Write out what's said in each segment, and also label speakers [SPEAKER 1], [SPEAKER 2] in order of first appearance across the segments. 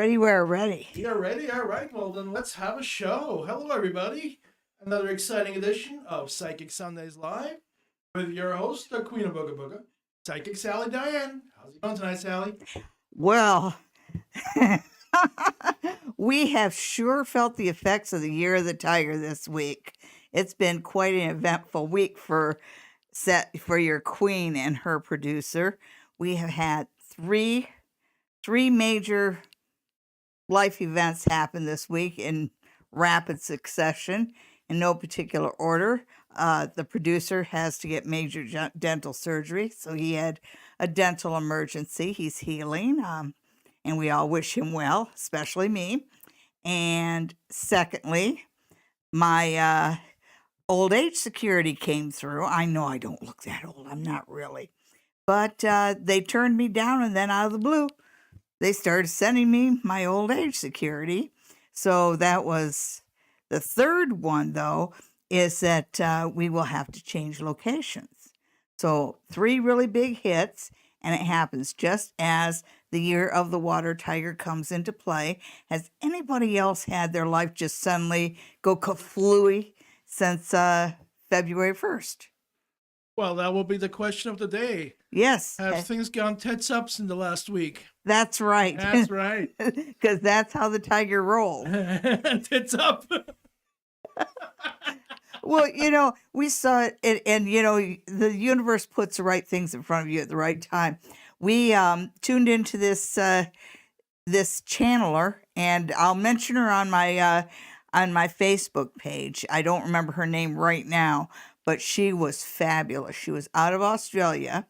[SPEAKER 1] ready, we're ready.
[SPEAKER 2] We are ready. All right. Well, then let's have a show. Hello, everybody. Another exciting edition of Psychic Sundays Live with your host, the Queen of Booga Booga, Psychic Sally Diane. How's it going tonight, Sally?
[SPEAKER 1] Well, we have sure felt the effects of the Year of the Tiger this week. It's been quite an eventful week for your queen and her producer. We have had three major life events happen this week in rapid succession, in no particular order. The producer has to get major dental surgery, so he had a dental emergency. He's healing, and we all wish him well, especially me. And secondly, my old age security came through. I know I don't look that old. I'm not really. But they turned me down, and then out of the blue, they started sending me my old age security. So that was the third one, though, is that we will have to change locations. So 3 really big hits, and it happens just as the Year of the Water Tiger comes into play. Has anybody else had their life just suddenly go kaflooey since February 1st?
[SPEAKER 2] Well, that will be the question of the day.
[SPEAKER 1] Yes.
[SPEAKER 2] Have things gone tits ups in the last week?
[SPEAKER 1] That's right.
[SPEAKER 2] That's right.
[SPEAKER 1] Because that's how the tiger rolls.
[SPEAKER 2] Tits up.
[SPEAKER 1] Well, we saw it, and the universe puts the right things in front of you at the right time. We tuned into this channeler, and I'll mention her on my Facebook page. I don't remember her name right now, but she was fabulous. She was out of Australia,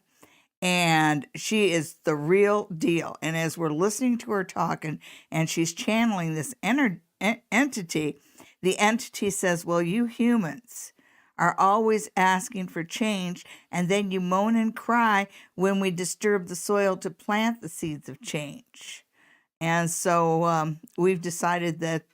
[SPEAKER 1] and she is the real deal. And as we're listening to her talking, and she's channeling this entity, the entity says, well, you humans are always asking for change, and then you moan and cry when we disturb the soil to plant the seeds of change. And so we've decided that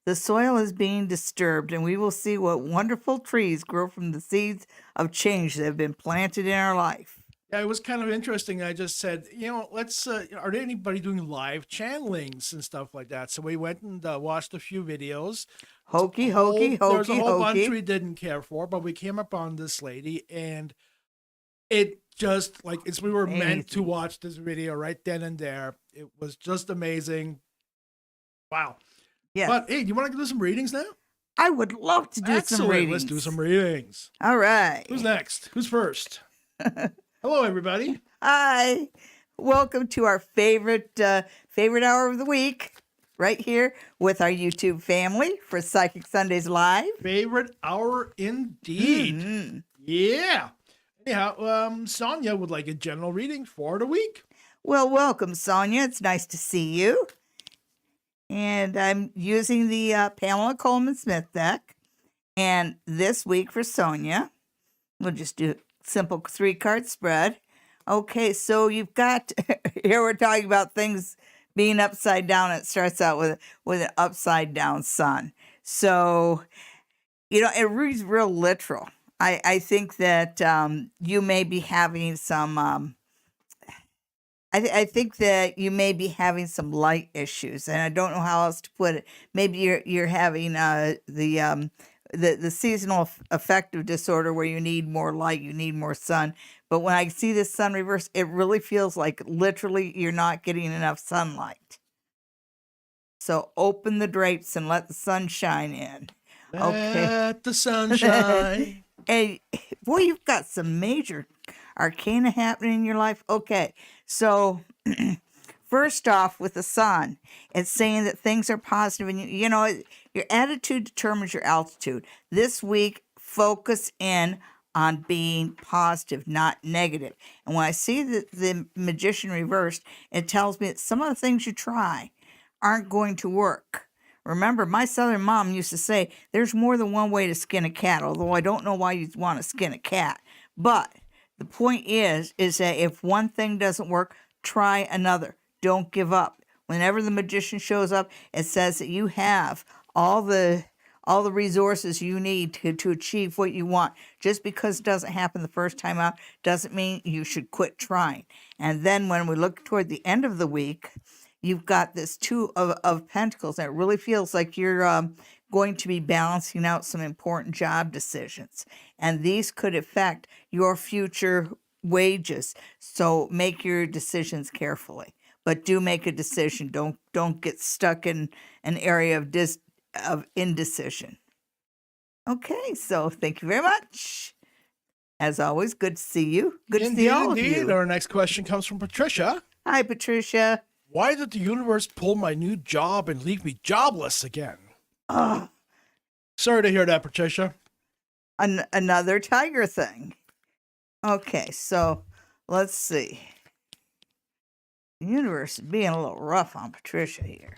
[SPEAKER 1] the soil is being disturbed, and we will see what wonderful trees grow from the seeds of change that have been planted in our life.
[SPEAKER 2] Yeah, it was kind of interesting. I just said, let's, are there anybody doing live channelings and stuff like that? So we went and watched a few videos.
[SPEAKER 1] Hokey.
[SPEAKER 2] There's a whole bunch we didn't care for, but we came upon this lady, and it just, we were meant to watch this video right then and there. It was just amazing. Wow.
[SPEAKER 1] Yeah.
[SPEAKER 2] But hey, do you want to do some readings now?
[SPEAKER 1] I would love to do some readings.
[SPEAKER 2] Let's do some readings.
[SPEAKER 1] All right.
[SPEAKER 2] Who's next? Who's first? Hello, everybody.
[SPEAKER 1] Hi. Welcome to our favorite hour of the week, right here with our YouTube family for Psychic Sundays Live.
[SPEAKER 2] Favorite hour indeed.
[SPEAKER 1] Mm-hmm.
[SPEAKER 2] Yeah. Anyhow, Sonia would like a general reading for the week.
[SPEAKER 1] Well, welcome, Sonia. It's nice to see you. And I'm using the Pamela Coleman Smith deck. And this week for Sonia, we'll just do a simple 3-card spread. Okay, so you've got, here we're talking about things being upside down. It starts out with an upside down sun. So, it reads real literal. I think that you may be having some... I think that you may be having some light issues, and I don't know how else to put it. Maybe you're having the seasonal affective disorder where you need more light, you need more sun. But when I see this sun reverse, it really feels like literally you're not getting enough sunlight. So open the drapes and let the sun shine in.
[SPEAKER 2] Let the sun shine.
[SPEAKER 1] Hey, boy, you've got some major arcana happening in your life. Okay, so first off with the sun, it's saying that things are positive, and your attitude determines your altitude. This week, focus in on being positive, not negative. And when I see the Magician reversed, it tells me that some of the things you try aren't going to work. Remember, my Southern mom used to say, there's more than one way to skin a cat, although I don't know why you'd want to skin a cat. But the point is that if one thing doesn't work, try another. Don't give up. Whenever the Magician shows up, it says that you have all the resources you need to achieve what you want. Just because it doesn't happen the first time out doesn't mean you should quit trying. And then when we look toward the end of the week, you've got this two of Pentacles, and it really feels like you're going to be balancing out some important job decisions. And these could affect your future wages. So make your decisions carefully. But do make a decision. Don't get stuck in an area of indecision. Okay, so thank you very much. As always, good to see you. Good to see all of you.
[SPEAKER 2] Our next question comes from Patricia.
[SPEAKER 1] Hi, Patricia.
[SPEAKER 2] Why did the universe pull my new job and leave me jobless again? Sorry to hear that, Patricia.
[SPEAKER 1] Another tiger thing. Okay, so let's see. The universe is being a little rough on Patricia here.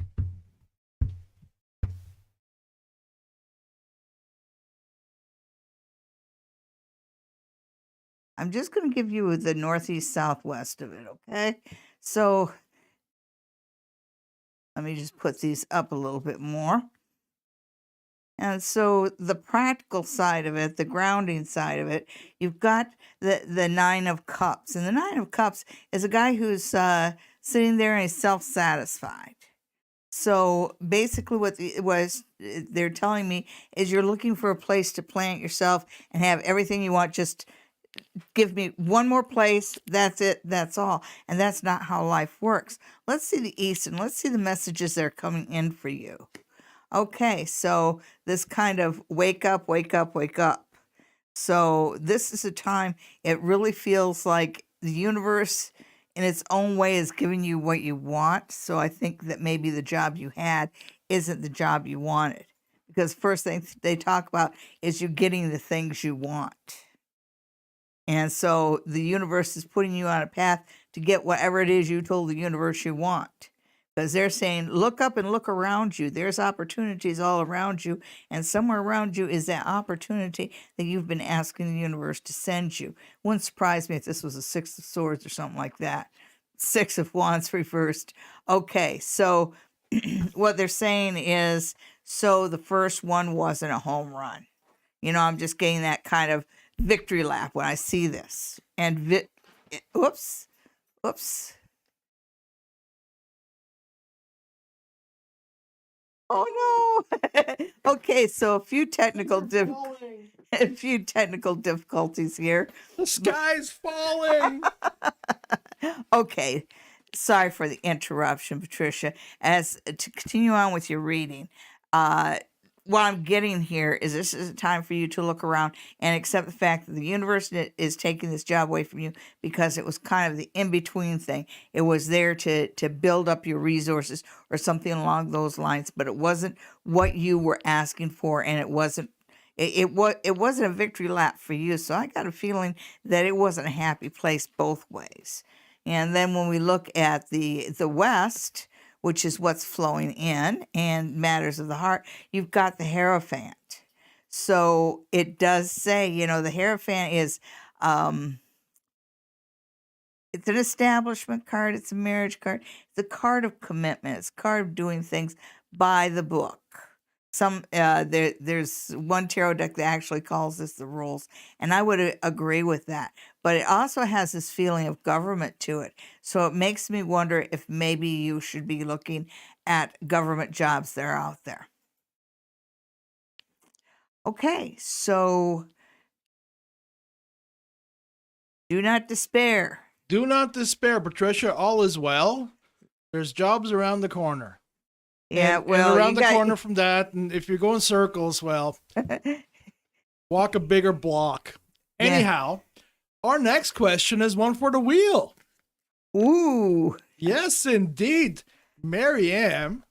[SPEAKER 1] I'm just going to give you the northeast southwest of it, okay? So let me just put these up a little bit more. And so the practical side of it, the grounding side of it, you've got the Nine of Cups. And the Nine of Cups is a guy who's sitting there and he's self-satisfied. So basically what they're telling me is you're looking for a place to plant yourself and have everything you want. Just give me one more place. That's it. That's all. And that's not how life works. Let's see the East and let's see the messages that are coming in for you. Okay, so this kind of wake up, wake up, wake up. So this is a time it really feels like the universe in its own way is giving you what you want. So I think that maybe the job you had isn't the job you wanted. Because first thing they talk about is you getting the things you want. And so the universe is putting you on a path to get whatever it is you told the universe you want. Because they're saying, look up and look around you. There's opportunities all around you. And somewhere around you is that opportunity that you've been asking the universe to send you. Wouldn't surprise me if this was a Six of Swords or something like that. Six of Wands reversed. Okay, so what they're saying is, so the first one wasn't a home run. You know, I'm just getting that kind of victory lap when I see this. And oops. Oh no. Okay, so a few technical difficulties here.
[SPEAKER 2] The sky's falling.
[SPEAKER 1] Okay. Sorry for the interruption, Patricia. As to continue on with your reading, what I'm getting here is this is a time for you to look around and accept the fact that the universe is taking this job away from you because it was kind of the in-between thing. It was there to build up your resources or something along those lines, but it wasn't what you were asking for, and it wasn't a victory lap for you. So I got a feeling that it wasn't a happy place both ways. And then when we look at the West, which is what's flowing in and matters of the heart, you've got the Hierophant. So it does say, you know, the Hierophant is, it's an establishment card. It's a marriage card. It's a card of commitment. It's a card of doing things by the book. There's one tarot deck that actually calls this the rules, and I would agree with that. But it also has this feeling of government to it. So it makes me wonder if maybe you should be looking at government jobs that are out there. Okay, so do not despair.
[SPEAKER 2] Do not despair, Patricia. All is well. There's jobs around the corner.
[SPEAKER 1] Yeah,
[SPEAKER 2] and around the corner from that, and if you're going circles, well, walk a bigger block.
[SPEAKER 1] Yeah.
[SPEAKER 2] Anyhow, our next question is one for the wheel.
[SPEAKER 1] Ooh.
[SPEAKER 2] Yes, indeed. Mary Ann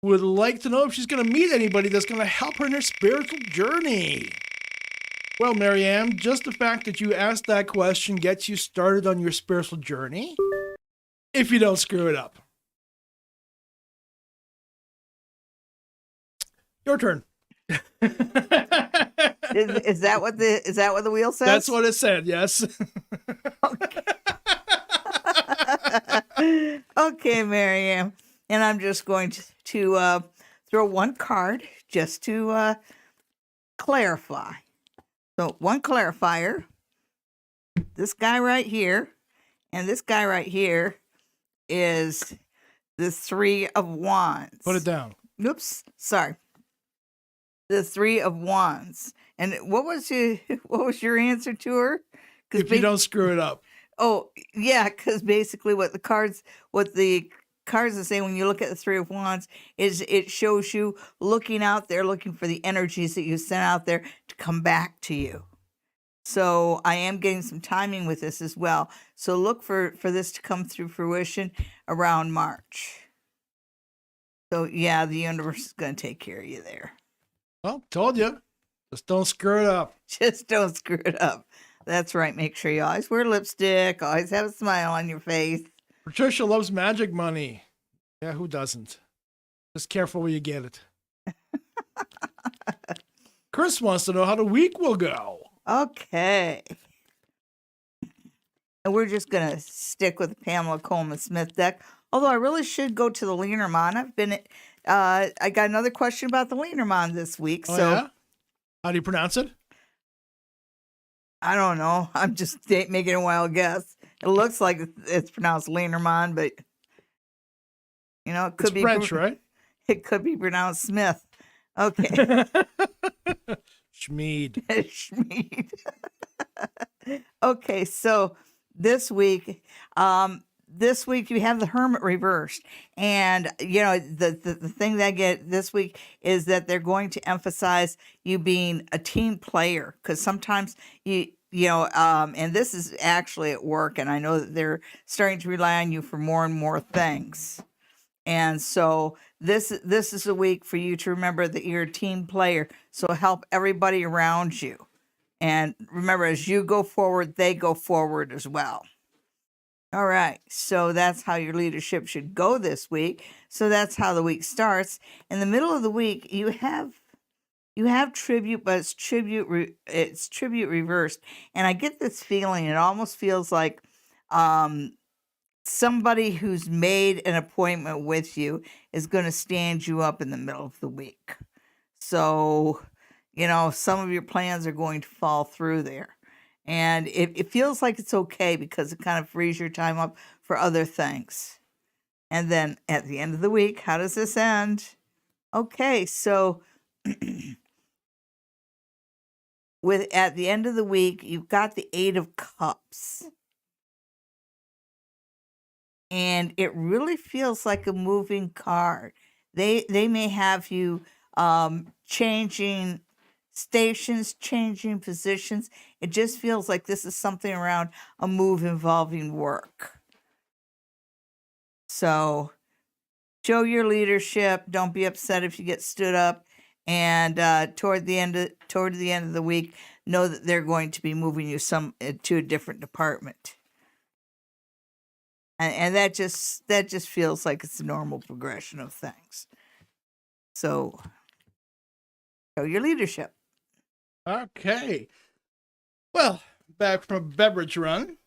[SPEAKER 2] would like to know if she's going to meet anybody that's going to help her in her spiritual journey. Well, Mary Ann, just the fact that you asked that question gets you started on your spiritual journey, if you don't screw it up. Your turn.
[SPEAKER 1] Is that what the wheel says?
[SPEAKER 2] That's what it said, yes.
[SPEAKER 1] Okay, Mary. And I'm just going to throw one card just to clarify. So one clarifier, this guy right here, and this guy right here is the Three of Wands.
[SPEAKER 2] Put it down.
[SPEAKER 1] Oops, sorry. The Three of Wands. And what was your answer to her?
[SPEAKER 2] If you don't screw it up.
[SPEAKER 1] Oh, yeah, because basically what the cards are saying when you look at the Three of Wands is it shows you looking out there, looking for the energies that you sent out there to come back to you. So I am getting some timing with this as well. So look for this to come through fruition around March. So yeah, the universe is going to take care of you there.
[SPEAKER 2] Well, told you. Just don't screw it up.
[SPEAKER 1] Just don't screw it up. That's right. Make sure you always wear lipstick, always have a smile on your face.
[SPEAKER 2] Patricia loves magic money. Yeah, who doesn't? Just careful where you get it. Chris wants to know how the week will go. Okay.
[SPEAKER 1] And we're just going to stick with the Pamela Coleman Smith deck. Although I really should go to the Lenormand. I got another question about the Lenormand this week.
[SPEAKER 2] Oh, yeah? How do you pronounce it?
[SPEAKER 1] I don't know. I'm just making a wild guess. It looks like it's pronounced Lenormand, but it could be
[SPEAKER 2] French, right?
[SPEAKER 1] It could be pronounced Smith. Okay.
[SPEAKER 2] Schmeed.
[SPEAKER 1] Schmeed. Okay, so this week you have the Hermit reversed, and the thing that I get this week is that they're going to emphasize you being a team player, because sometimes and this is actually at work, and I know that they're starting to rely on you for more and more things. And so this is a week for you to remember that you're a team player. So help everybody around you. And remember, as you go forward, they go forward as well. All right. So that's how your leadership should go this week. So that's how the week starts. In the middle of the week, you have tribute, but it's tribute reversed. And I get this feeling, it almost feels like somebody who's made an appointment with you is going to stand you up in the middle of the week. So, some of your plans are going to fall through there. And it feels like it's okay because it kind of frees your time up for other things. And then at the end of the week, how does this end? Okay, so at the end of the week, you've got the Eight of Cups. And it really feels like a moving card. They may have you changing stations, changing positions. It just feels like this is something around a move involving work. So show your leadership. Don't be upset if you get stood up. And toward the end of the week, know that they're going to be moving you to a different department. And that just feels like it's a normal progression of things. So, show your leadership.
[SPEAKER 2] Okay. Well, back from a beverage run.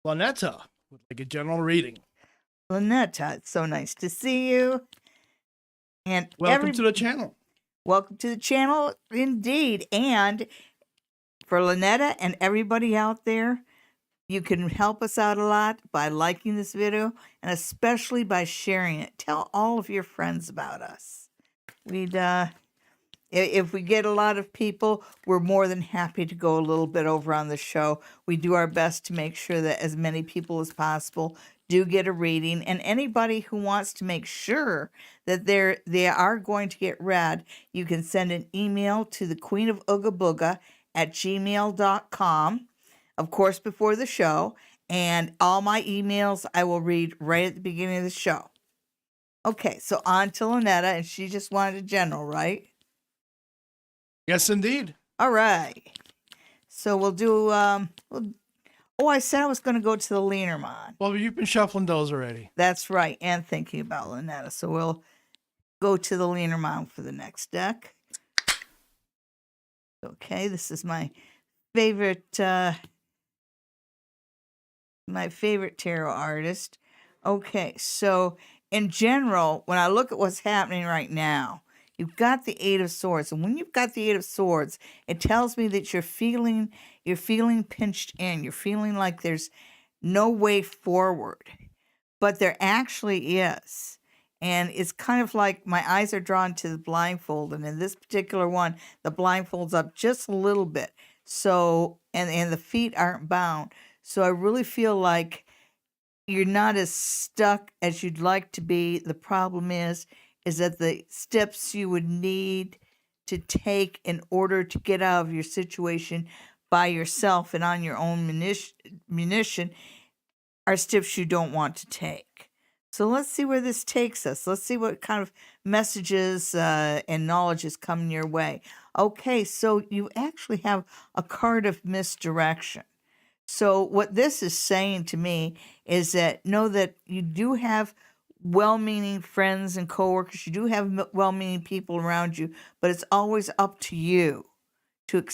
[SPEAKER 2] Lanetta would like a general reading.
[SPEAKER 1] Lanetta, it's so nice to see you. And
[SPEAKER 2] welcome to the channel.
[SPEAKER 1] Welcome to the channel, indeed. And for Lanetta and everybody out there, you can help us out a lot by liking this video and especially by sharing it. Tell all of your friends about us. If we get a lot of people, we're more than happy to go a little bit over on the show. We do our best to make sure that as many people as possible do get a reading. And anybody who wants to make sure that they are going to get read, you can send an email to the Queen of Ooga Booga at gmail.com. Of course, before the show, and all my emails I will read right at the beginning of the show. Okay, so on to Lanetta, and she just wanted a general, right?
[SPEAKER 2] Yes, indeed.
[SPEAKER 1] All right. So we'll do, I said I was going to go to the Lenormand.
[SPEAKER 2] Well, you've been shuffling those already.
[SPEAKER 1] That's right, and thinking about Lanetta. So we'll go to the Lenormand for the next deck. Okay, this is my favorite tarot artist. Okay, so in general, when I look at what's happening right now, you've got the Eight of Swords. And when you've got the Eight of Swords, it tells me that you're feeling pinched in. You're feeling like there's no way forward. but there actually is. And it's kind of like my eyes are drawn to the blindfold. And in this particular one, the blindfold's up just a little bit. So, and the feet aren't bound. So I really feel like you're not as stuck as you'd like to be. The problem is that the steps you would need to take in order to get out of your situation by yourself and on your own munition are steps you don't want to take. So let's see where this takes us. Let's see what kind of messages and knowledge is coming your way. Okay, so you actually have a card of misdirection. So what this is saying to me is that know that you do have well-meaning friends and coworkers. You do have well-meaning people around you, but it's always up to you to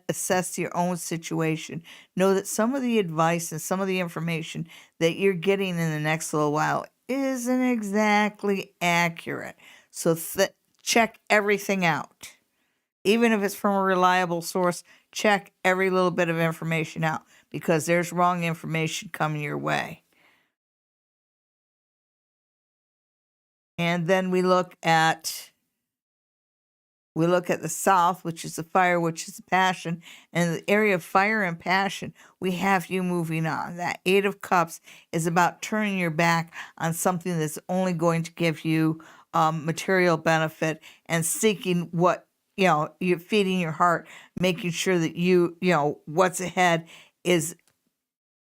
[SPEAKER 1] assess your own situation. Know that some of the advice and some of the information that you're getting in the next little while isn't exactly accurate. So check everything out. Even if it's from a reliable source, check every little bit of information out because there's wrong information coming your way. And then we look at the south, which is the fire, which is the passion. And the area of fire and passion, we have you moving on. That 8 of Cups is about turning your back on something that's only going to give you material benefit and seeking what, you're feeding your heart, making sure that what's ahead is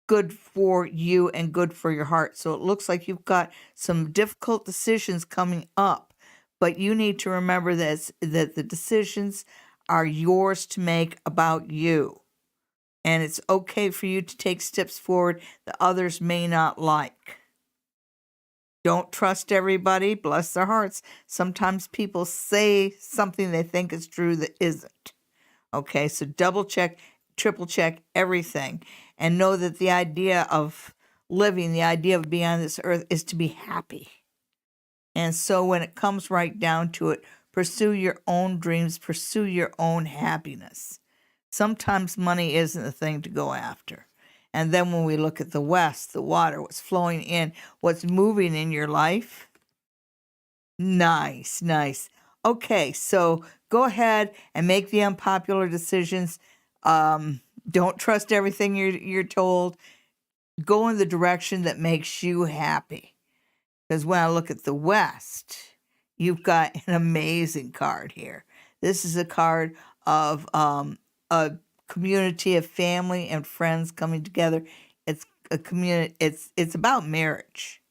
[SPEAKER 1] good for you and good for your heart. So it looks like you've got some difficult decisions coming up, but you need to remember that the decisions are yours to make about you. And it's okay for you to take steps forward that others may not like. Don't trust everybody, bless their hearts. Sometimes people say something they think is true that isn't. Okay, so double check, triple check everything. And know that the idea of living, the idea of being on this earth is to be happy. And so when it comes right down to it, pursue your own dreams, pursue your own happiness. Sometimes money isn't the thing to go after. And then when we look at the west, the water, what's flowing in, what's moving in your life. Nice. Okay, so go ahead and make the unpopular decisions. Don't trust everything you're told. Go in the direction that makes you happy. Because when I look at the west, you've got an amazing card here. This is a card of a community of family and friends coming together. It's a community. It's about marriage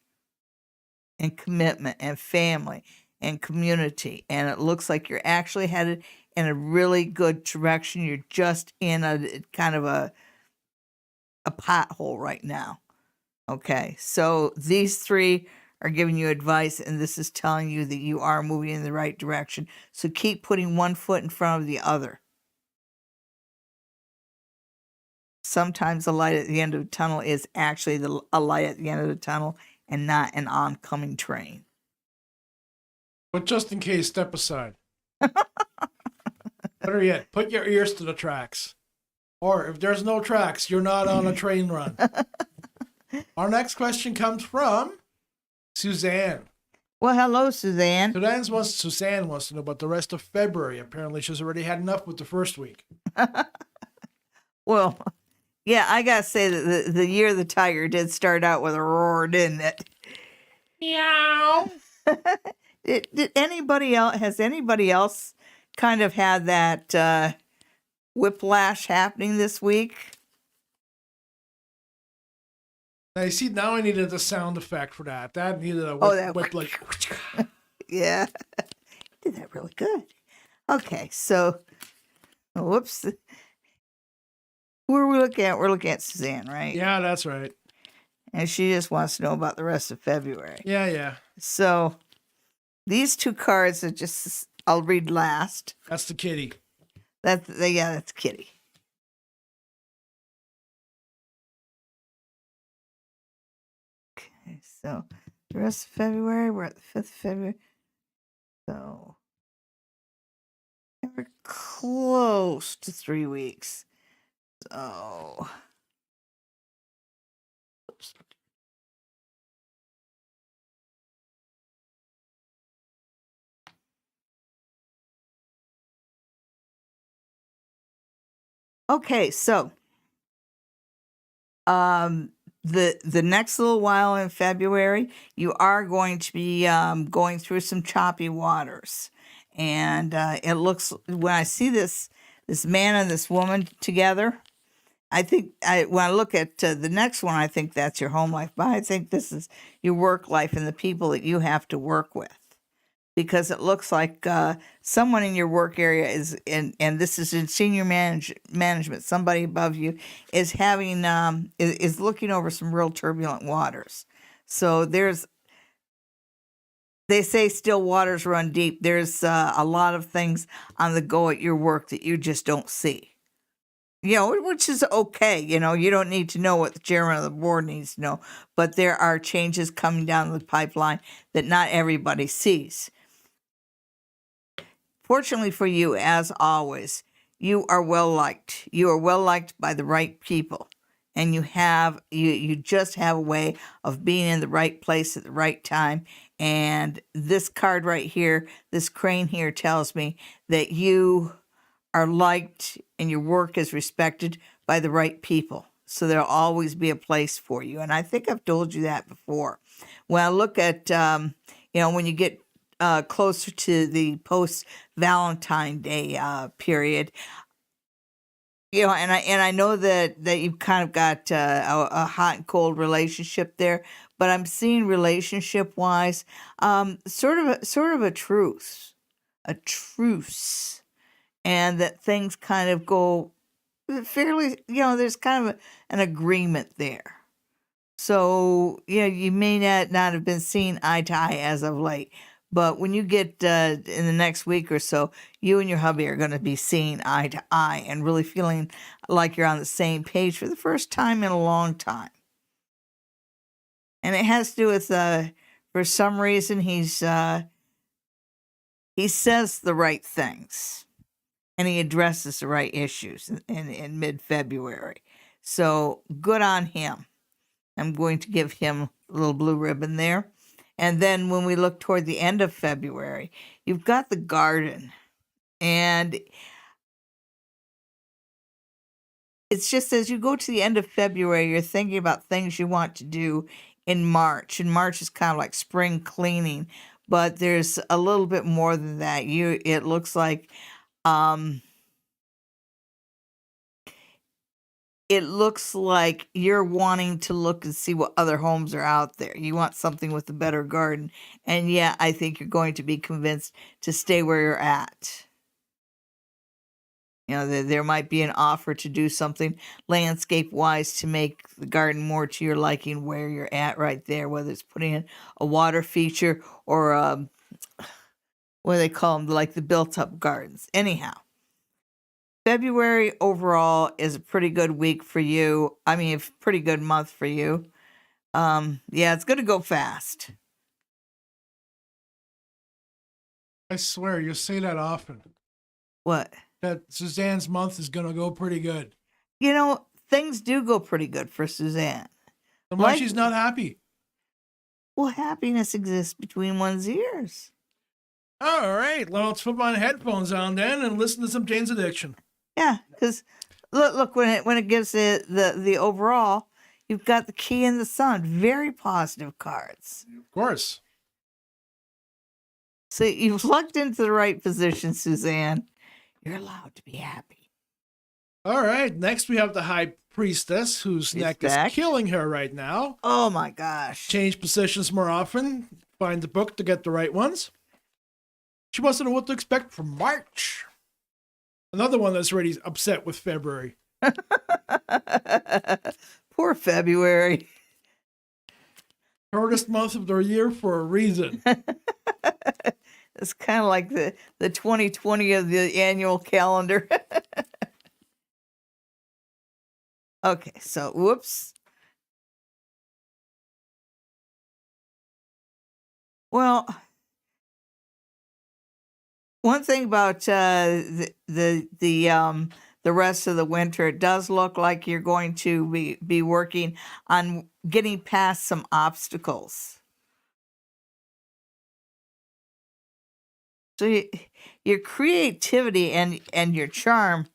[SPEAKER 1] and commitment and family and community. And it looks like you're actually headed in a really good direction. You're just in a kind of a pothole right now. Okay, so these 3 are giving you advice, and this is telling you that you are moving in the right direction. So keep putting one foot in front of the other. Sometimes the light at the end of the tunnel is actually a light at the end of the tunnel and not an oncoming train.
[SPEAKER 2] But just in case, step aside. Better yet, put your ears to the tracks. Or if there's no tracks, you're not on a train run. Our next question comes from Suzanne.
[SPEAKER 1] Well, hello, Suzanne.
[SPEAKER 2] Suzanne wants to know about the rest of February. Apparently, she's already had enough with the first week.
[SPEAKER 1] Well, yeah, I gotta say that the year of the tiger did start out with a roar, didn't it?
[SPEAKER 2] Meow.
[SPEAKER 1] Did anybody else? Has anybody else kind of had that whiplash happening this week?
[SPEAKER 2] Now, you see, now I needed a sound effect for that. That needed a whip like.
[SPEAKER 1] Yeah, did that really good. Okay, so, whoops. Who are we looking at? We're looking at Suzanne, right?
[SPEAKER 2] Yeah, that's right.
[SPEAKER 1] And she just wants to know about the rest of February.
[SPEAKER 2] Yeah.
[SPEAKER 1] So, these 2 cards are just, I'll read last.
[SPEAKER 2] That's the kitty.
[SPEAKER 1] That's Kitty. Okay, so the rest of February, we're at the 5th of February. So we're close to 3 weeks. So oops. Okay, so the next little while in February, you are going to be going through some choppy waters, and it looks, when I see this man and this woman together, I think when I look at the next one, I think that's your home life, but I think this is your work life and the people that you have to work with. Because it looks like someone in your work area is, and this is in senior management, somebody above you is having is looking over some real turbulent waters. So they say still waters run deep. There's a lot of things on the go at your work that you just don't see. Which is okay. You don't need to know what the chairman of the board needs to know, but there are changes coming down the pipeline that not everybody sees. Fortunately for you, as always, you are well liked. You are well liked by the right people, and you just have a way of being in the right place at the right time. And this card right here, this crane here, tells me that you are liked and your work is respected by the right people. So there'll always be a place for you. And I think I've told you that before. When I look at, when you get closer to the post-Valentine Day period, and I know that you've kind of got a hot and cold relationship there, but I'm seeing relationship-wise, sort of a truce, and that things kind of go fairly, there's kind of an agreement there. So, you may not have been seeing eye to eye as of late, but when you get in the next week or so, you and your hubby are going to be seeing eye to eye and really feeling like you're on the same page for the first time in a long time. And it has to do with, for some reason, he says the right things. And he addresses the right issues in mid-February. So good on him. I'm going to give him a little blue ribbon there. And then when we look toward the end of February, you've got the garden. And it's just as you go to the end of February, you're thinking about things you want to do in March. And March is kind of like spring cleaning. But there's a little bit more than that. It looks like... it looks like you're wanting to look and see what other homes are out there. You want something with a better garden. And yeah, I think you're going to be convinced to stay where you're at. There might be an offer to do something landscape-wise to make the garden more to your liking where you're at right there, whether it's putting in a water feature or what do they call them, like the built-up gardens. Anyhow. February overall is a pretty good week for you. I mean, a pretty good month for you. Yeah, it's going to go fast.
[SPEAKER 2] I swear, you say that often.
[SPEAKER 1] What?
[SPEAKER 2] That Suzanne's month is going to go pretty good.
[SPEAKER 1] Things do go pretty good for Suzanne.
[SPEAKER 2] And why she's not happy?
[SPEAKER 1] Well, happiness exists between one's ears.
[SPEAKER 2] All right, well, let's put my headphones on then and listen to some Jane's Addiction.
[SPEAKER 1] Yeah, because look when it gives the overall, you've got the Key and the Sun, very positive cards.
[SPEAKER 2] Of course.
[SPEAKER 1] So you've lucked into the right position, Suzanne. You're allowed to be happy.
[SPEAKER 2] All right, next we have the High Priestess, whose neck is killing her right now.
[SPEAKER 1] Oh my gosh.
[SPEAKER 2] Change positions more often. Find the book to get the right ones. She wants to know what to expect from March. Another one that's already upset with February.
[SPEAKER 1] Poor February.
[SPEAKER 2] Shortest month of the year for a reason.
[SPEAKER 1] It's kind of like the 2020 of the annual calendar. Okay, so whoops. Well, one thing about the rest of the winter, it does look like you're going to be working on getting past some obstacles. So your creativity and your charm,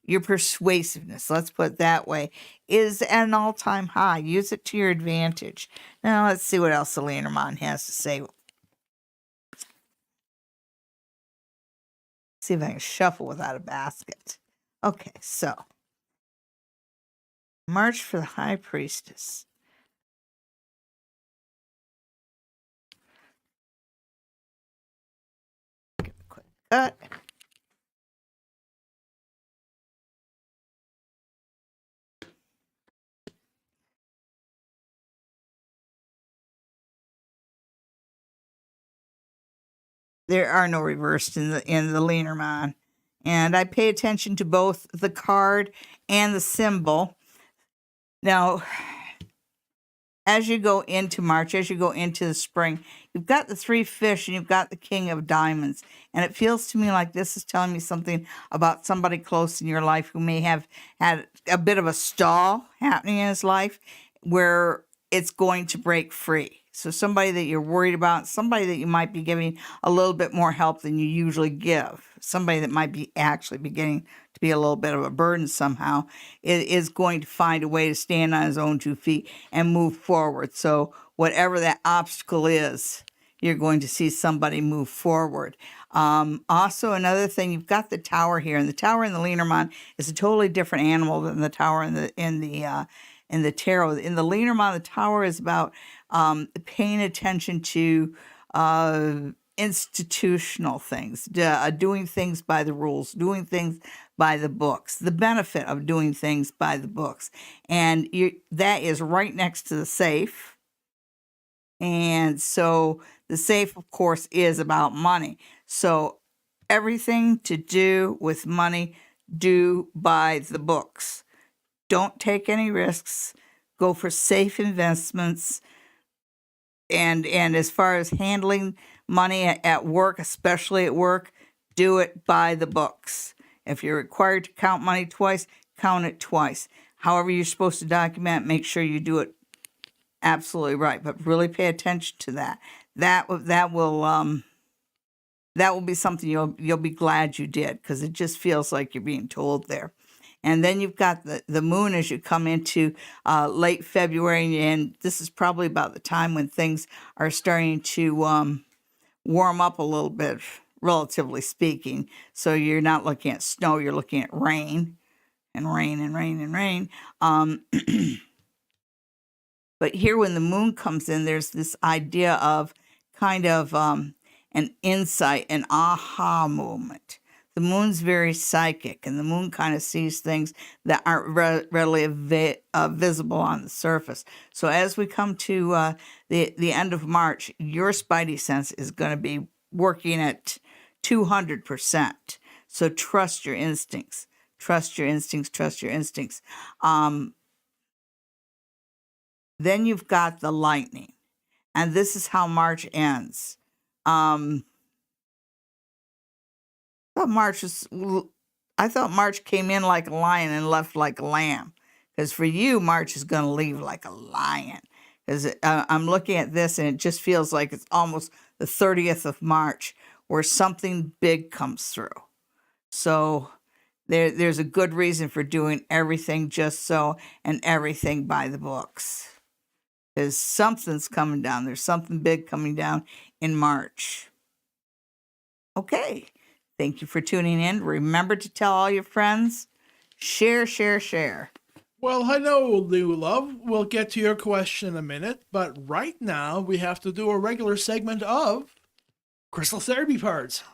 [SPEAKER 1] your persuasiveness, let's put it that way, is at an all-time high. Use it to your advantage. Now let's see what else the Lenormand has to say. See if I can shuffle without a basket. Okay, so March for the High Priestess. Give a quick cut. There are no reversed in the Lenormand. And I pay attention to both the card and the symbol. Now, as you go into March, as you go into the spring, you've got the 3 fish and you've got the King of Diamonds. And it feels to me like this is telling me something about somebody close in your life who may have had a bit of a stall happening in his life where it's going to break free. So somebody that you're worried about, somebody that you might be giving a little bit more help than you usually give, somebody that might be actually beginning to be a little bit of a burden somehow, is going to find a way to stand on his own 2 feet and move forward. So whatever that obstacle is, you're going to see somebody move forward. Also, another thing, you've got the tower here, and the tower in the Lenormand is a totally different animal than the tower in the tarot. In the Lenormand, the tower is about paying attention to institutional things, doing things by the rules, doing things by the books, the benefit of doing things by the books. And that is right next to the safe. And so the safe, of course, is about money. So everything to do with money, do by the books. Don't take any risks. Go for safe investments. And as far as handling money at work, especially at work, do it by the books. If you're required to count money twice, count it twice. However you're supposed to document, make sure you do it absolutely right. But really pay attention to that. That will be something you'll be glad you did, because it just feels like you're being told there. And then you've got the moon as you come into late February, and this is probably about the time when things are starting to warm up a little bit, relatively speaking. So you're not looking at snow, you're looking at rain and rain and rain and rain. But here when the moon comes in, there's this idea of kind of an insight, an aha moment. The moon's very psychic, and the moon kind of sees things that aren't readily visible on the surface. So as we come to the end of March, your spidey sense is going to be working at 200%. So trust your instincts. Trust your instincts. Trust your instincts. Then you've got the lightning, and this is how March ends. I thought March came in like a lion and left like a lamb. Because for you, March is going to leave like a lion. Because I'm looking at this and it just feels like it's almost the 30th of March where something big comes through. So there's a good reason for doing everything just so and everything by the books. Because something's coming down. There's something big coming down in March. Okay. Thank you for tuning in. Remember to tell all your friends. Share, share, share.
[SPEAKER 2] Well, hello, new love. We'll get to your question in a minute, but right now we have to do a regular segment of Crystal Therapy Cards.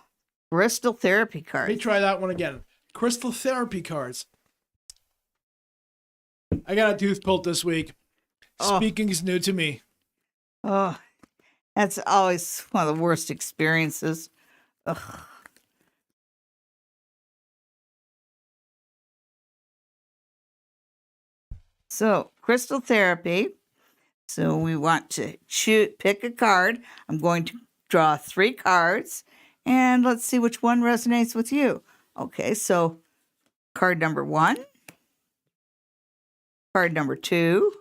[SPEAKER 1] Crystal Therapy Cards.
[SPEAKER 2] Let me try that one again. Crystal Therapy Cards. I got a tooth pulled this week. Speaking is new to me.
[SPEAKER 1] Oh, that's always one of the worst experiences. Ugh. So, crystal therapy. So we want to pick a card. I'm going to draw 3 cards, and let's see which one resonates with you. Okay, so card number 1, card number 2,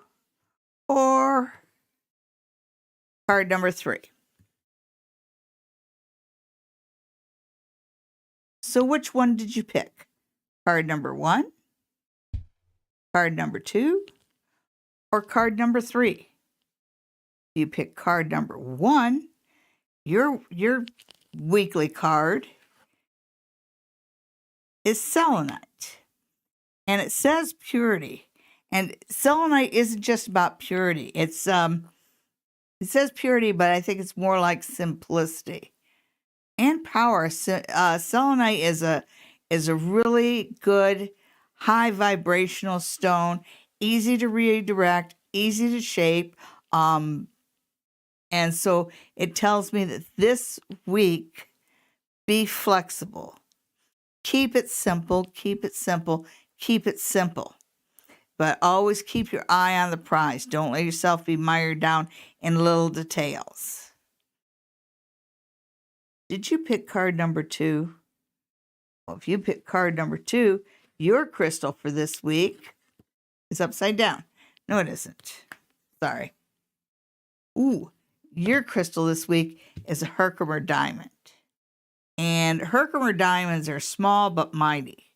[SPEAKER 1] or card number 3. So which one did you pick? Card number 1, card number 2, or card number 3. You pick card number 1, your weekly card is selenite. And it says purity. And selenite isn't just about purity. It says purity, but I think it's more like simplicity and power. Selenite is a really good high vibrational stone, easy to redirect, easy to shape. And so it tells me that this week, be flexible. Keep it simple, keep it simple, keep it simple. But always keep your eye on the prize. Don't let yourself be mired down in little details. Did you pick card number 2? Well, if you pick card number 2, your crystal for this week is upside down. No, it isn't. Sorry. Ooh, your crystal this week is a Herkimer diamond. And Herkimer diamonds are small but mighty.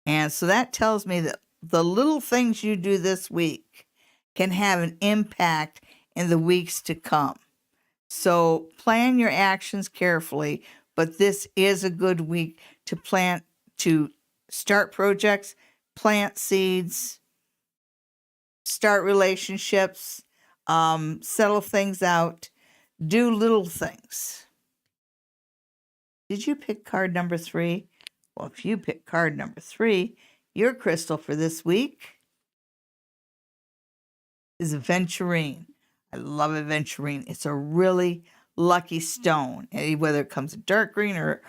[SPEAKER 1] And so that tells me that the little things you do this week can have an impact in the weeks to come. So plan your actions carefully, but this is a good week to start projects, plant seeds, start relationships, settle things out, do little things. Did you pick card number 3? Well, if you pick card number 3, your crystal for this week is aventurine. I love aventurine. It's a really lucky stone. Whether it comes in dark green or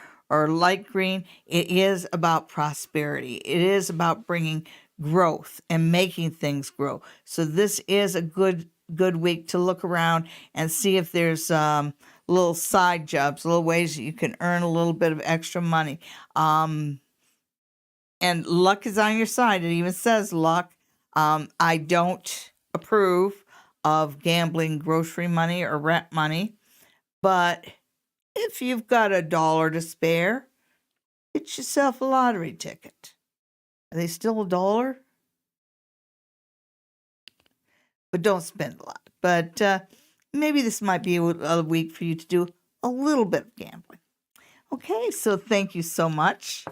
[SPEAKER 1] light green, it is about prosperity. It is about bringing growth and making things grow. So this is a good week to look around and see if there's little side jobs, little ways that you can earn a little bit of extra money. And luck is on your side. It even says luck. I don't approve of gambling grocery money or rent money. But if you've got $1 to spare, get yourself a lottery ticket. Are they still $1? But don't spend a lot. But maybe this might be a week for you to do a little bit of gambling. Okay, so thank you so much.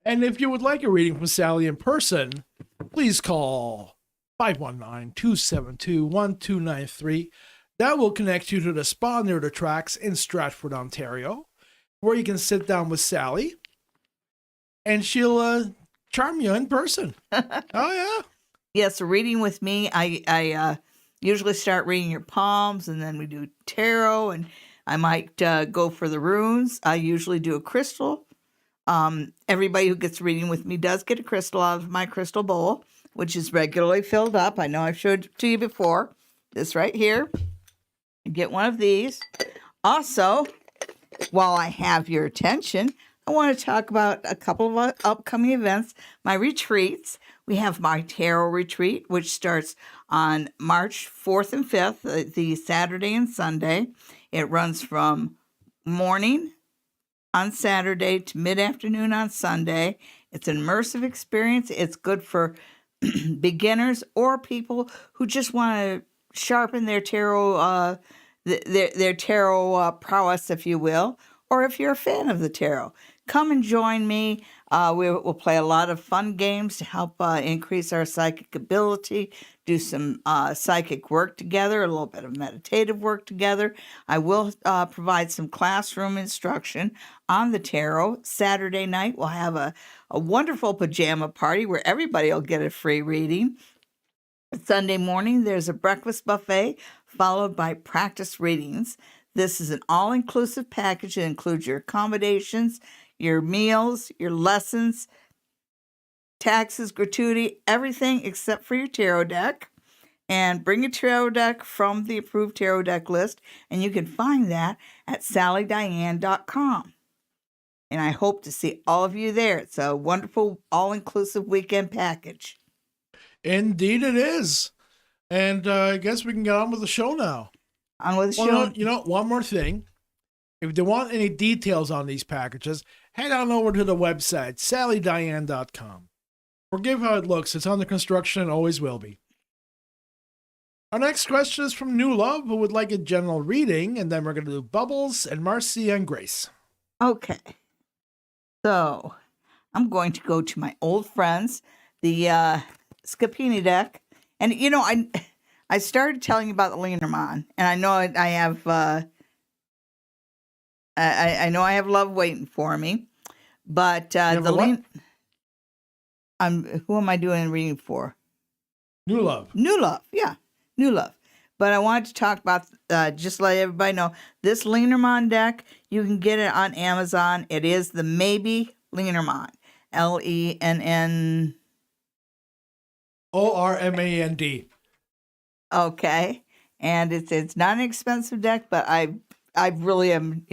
[SPEAKER 2] And if you would like a reading from Sally in person, please call 519-272-1293. That will connect you to the spa near the tracks in Stratford, Ontario, where you can sit down with Sally and she'll charm you in person. Oh, yeah.
[SPEAKER 1] Yes, a reading with me. I usually start reading your palms, and then we do tarot, and I might go for the runes. I usually do a crystal. Everybody who gets a reading with me does get a crystal out of my crystal bowl, which is regularly filled up. I know I've showed it to you before. This right here. You get one of these. Also, while I have your attention, I want to talk about a couple of upcoming events, my retreats. We have my tarot retreat, which starts on March 4th and 5th, the Saturday and Sunday. It runs from morning on Saturday to mid-afternoon on Sunday. It's an immersive experience. It's good for beginners or people who just want to sharpen their tarot, their tarot prowess, if you will, or if you're a fan of the tarot. Come and join me. We'll play a lot of fun games to help increase our psychic ability, do some psychic work together, a little bit of meditative work together. I will provide some classroom instruction on the tarot. Saturday night, we'll have a wonderful pajama party where everybody will get a free reading. Sunday morning, there's a breakfast buffet followed by practice readings. This is an all-inclusive package that includes your accommodations, your meals, your lessons, taxes, gratuity, everything except for your tarot deck. And bring a tarot deck from the approved tarot deck list, and you can find that at sallydiane.com. And I hope to see all of you there. It's a wonderful, all-inclusive weekend package.
[SPEAKER 2] Indeed it is. And I guess we can get on with the show now.
[SPEAKER 1] On with the show.
[SPEAKER 2] No, one more thing. If you want any details on these packages, head on over to the website, sallydiane.com. Forgive how it looks. It's under construction and always will be. Our next question is from New Love, who would like a general reading, and then we're going to do Bubbles and Marcy and Grace.
[SPEAKER 1] Okay. So, I'm going to go to my old friends, the Scapini deck. And, you know, I started telling you about the Lenormand, and I know I have... I know I have love waiting for me, but who am I doing a reading for?
[SPEAKER 2] New Love.
[SPEAKER 1] New Love, yeah, New Love. But I wanted to talk about, just let everybody know, this Lenormand deck, you can get it on Amazon. It is the Maybe Lenormand, Lenn.
[SPEAKER 2] Ormand.
[SPEAKER 1] Okay, and it's not an expensive deck, but I really am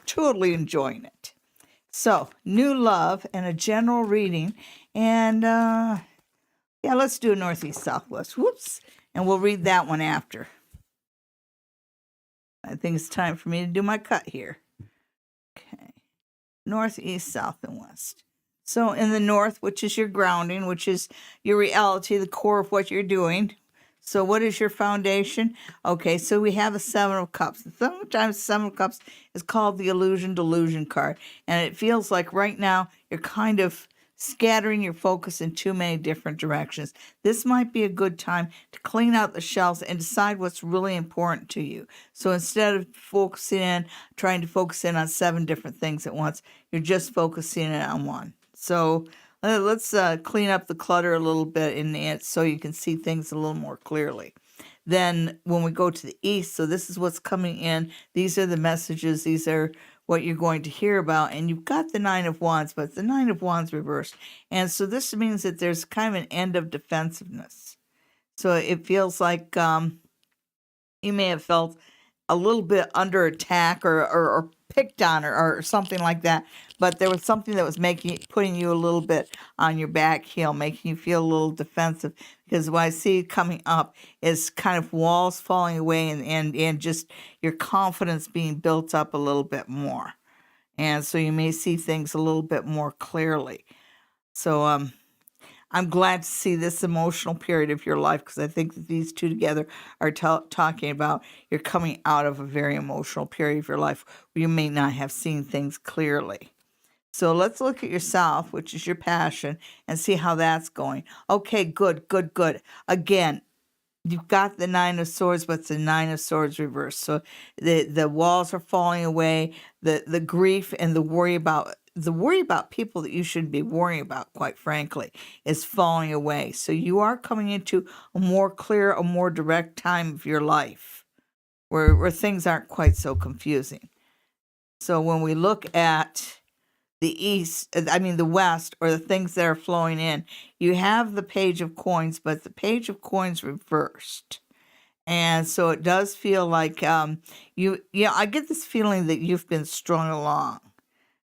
[SPEAKER 1] totally enjoying it. So, New Love and a general reading. And, yeah, let's do a Northeast Southwest. Whoops. And we'll read that one after. I think it's time for me to do my cut here. Okay. Northeast, South, and West. So, in the North, which is your grounding, which is your reality, the core of what you're doing. So what is your foundation? Okay, so we have a Seven of Cups. Sometimes Seven of Cups is called the Illusion Delusion card. And it feels like right now you're kind of scattering your focus in too many different directions. This might be a good time to clean out the shelves and decide what's really important to you. So instead of trying to focus in on 7 different things at once, you're just focusing in on one. So let's clean up the clutter a little bit in it so you can see things a little more clearly. Then when we go to the East, so this is what's coming in. These are the messages. These are what you're going to hear about. And you've got the Nine of Wands, but it's the Nine of Wands reversed. And so this means that there's kind of an end of defensiveness. So it feels like you may have felt a little bit under attack or picked on or something like that. But there was something that was putting you a little bit on your back heel, making you feel a little defensive. Because what I see coming up is kind of walls falling away and just your confidence being built up a little bit more. And so you may see things a little bit more clearly. So I'm glad to see this emotional period of your life because I think that these two together are talking about you're coming out of a very emotional period of your life where you may not have seen things clearly. So let's look at yourself, which is your passion, and see how that's going. Okay, good. Again, you've got the Nine of Swords, but it's the Nine of Swords reversed. So the walls are falling away, the grief and the worry about people that you should be worrying about, quite frankly, is falling away. So you are coming into a more clear, a more direct time of your life where things aren't quite so confusing. So when we look at the West, or the things that are flowing in, you have the Page of Coins, but the Page of Coins reversed. And so it does feel like I get this feeling that you've been strung along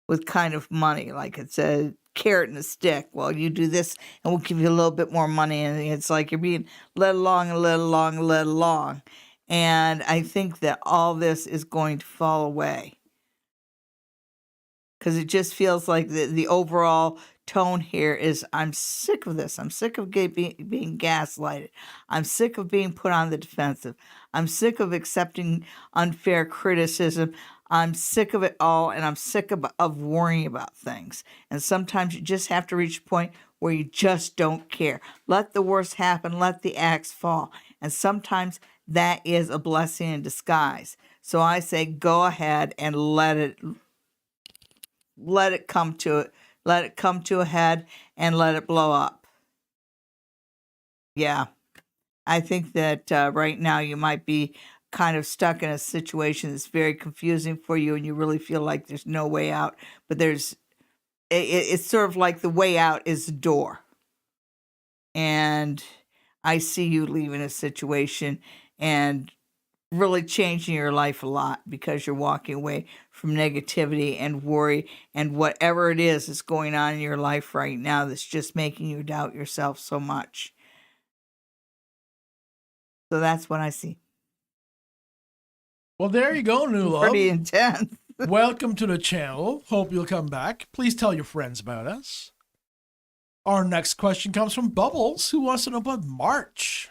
[SPEAKER 1] with kind of money, like it's a carrot and a stick. Well, you do this and we'll give you a little bit more money. And it's like you're being led along and led along and led along. And I think that all this is going to fall away. Because it just feels like the overall tone here is, I'm sick of this. I'm sick of being gaslighted. I'm sick of being put on the defensive. I'm sick of accepting unfair criticism. I'm sick of it all, and I'm sick of worrying about things. And sometimes you just have to reach a point where you just don't care. Let the worst happen. Let the axe fall. And sometimes that is a blessing in disguise. So I say go ahead and let it come to it. Let it come to a head and let it blow up. Yeah. I think that right now you might be kind of stuck in a situation that's very confusing for you and you really feel like there's no way out. But it's sort of like the way out is the door. And I see you leaving a situation and really changing your life a lot because you're walking away from negativity and worry and whatever it is that's going on in your life right now that's just making you doubt yourself so much. So that's what I see.
[SPEAKER 2] Well, there you go, New Love.
[SPEAKER 1] Pretty intense.
[SPEAKER 2] Welcome to the channel. Hope you'll come back. Please tell your friends about us. Our next question comes from Bubbles, who wants to know about March.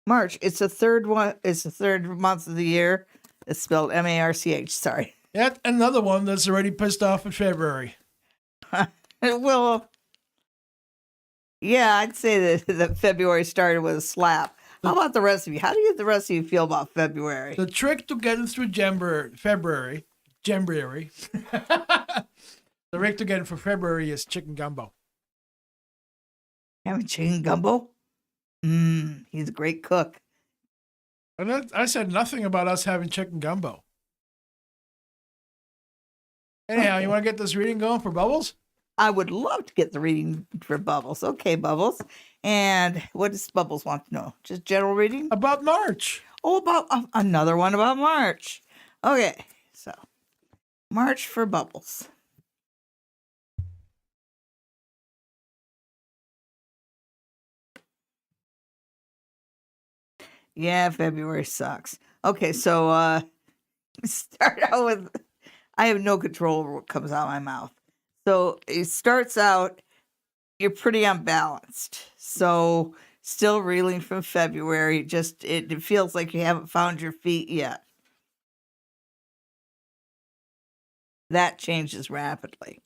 [SPEAKER 1] March. It's the third one. It's the third month of the year. It's spelled March. Sorry.
[SPEAKER 2] Yet another one that's already pissed off in February.
[SPEAKER 1] Well, yeah, I'd say that February started with a slap. How about the rest of you? How do the rest of you feel about February?
[SPEAKER 2] The trick to getting through February. The trick to getting for February is chicken gumbo.
[SPEAKER 1] Having chicken gumbo? He's a great cook.
[SPEAKER 2] And I said nothing about us having chicken gumbo. Anyhow,
[SPEAKER 1] Okay.
[SPEAKER 2] You want to get this reading going for Bubbles?
[SPEAKER 1] I would love to get the reading for Bubbles. Okay, Bubbles. And what does Bubbles want to know? Just general reading?
[SPEAKER 2] About March.
[SPEAKER 1] Oh, about another one about March. Okay, so March for Bubbles. Yeah, February sucks. Okay, so start out with, I have no control over what comes out of my mouth. So it starts out, you're pretty unbalanced. So still reeling from February. Just it feels like you haven't found your feet yet. That changes rapidly.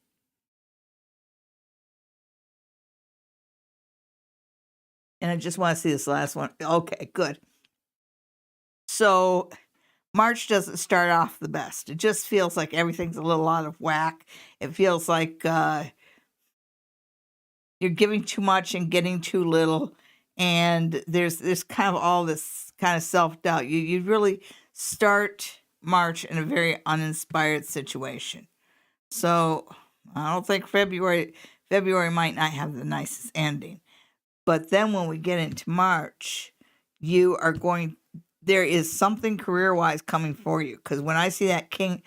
[SPEAKER 1] And I just want to see this last one. Okay, good. So March doesn't start off the best. It just feels like everything's a little out of whack. It feels like you're giving too much and getting too little. And there's kind of all this kind of self-doubt. You really start March in a very uninspired situation. So I don't think February might not have the nicest ending. But then when we get into March, there is something career-wise coming for you. Because when I see that king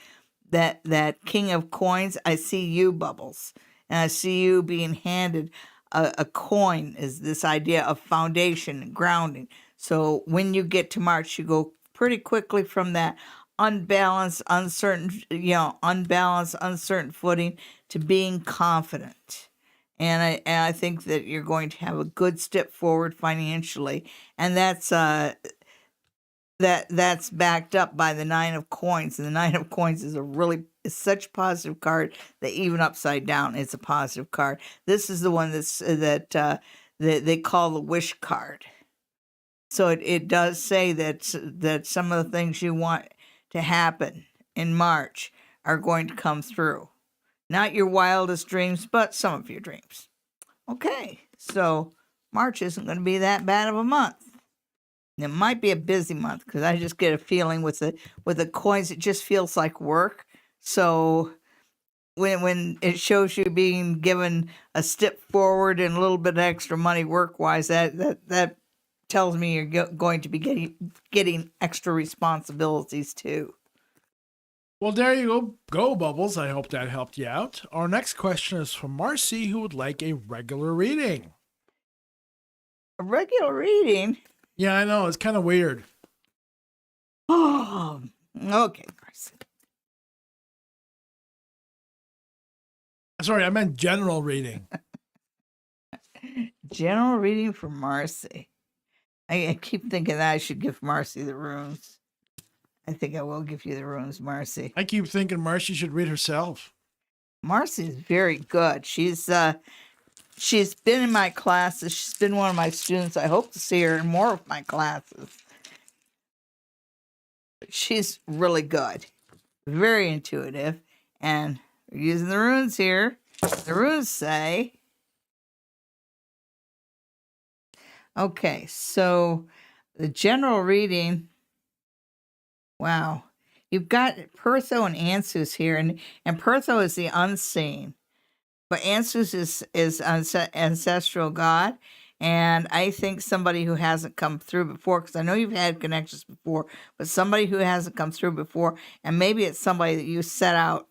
[SPEAKER 1] of coins, I see you, Bubbles. And I see you being handed a coin, is this idea of foundation and grounding. So when you get to March, you go pretty quickly from that unbalanced, uncertain footing to being confident. And I think that you're going to have a good step forward financially, and that's backed up by the Nine of Coins. And the Nine of Coins is such a positive card that even upside down, it's a positive card. This is the one that they call the wish card. So it does say that some of the things you want to happen in March are going to come through. Not your wildest dreams, but some of your dreams. Okay, so March isn't going to be that bad of a month. It might be a busy month because I just get a feeling with the coins, it just feels like work. So when it shows you being given a step forward and a little bit of extra money work-wise, that tells me you're going to be getting extra responsibilities too.
[SPEAKER 2] Well, there you go, Bubbles. I hope that helped you out. Our next question is from Marcy, who would like a regular reading.
[SPEAKER 1] A regular reading?
[SPEAKER 2] Yeah, I know. It's kind of weird.
[SPEAKER 1] Oh, okay, Marcy.
[SPEAKER 2] Sorry, I meant general reading.
[SPEAKER 1] General reading for Marcy. I keep thinking that I should give Marcy the runes. I think I will give you the runes, Marcy.
[SPEAKER 2] I keep thinking Marcy should read herself.
[SPEAKER 1] Marcy is very good. She's been in my classes. She's been one of my students. I hope to see her in more of my classes. She's really good. Very intuitive. And we're using the runes here. The runes say... Okay, so the general reading... Wow. You've got Pertho and Ansus here, and Pertho is the unseen. But Ansus is ancestral God, and I think somebody who hasn't come through before, because I know you've had connections before, but somebody who hasn't come through before, and maybe it's somebody that you set out,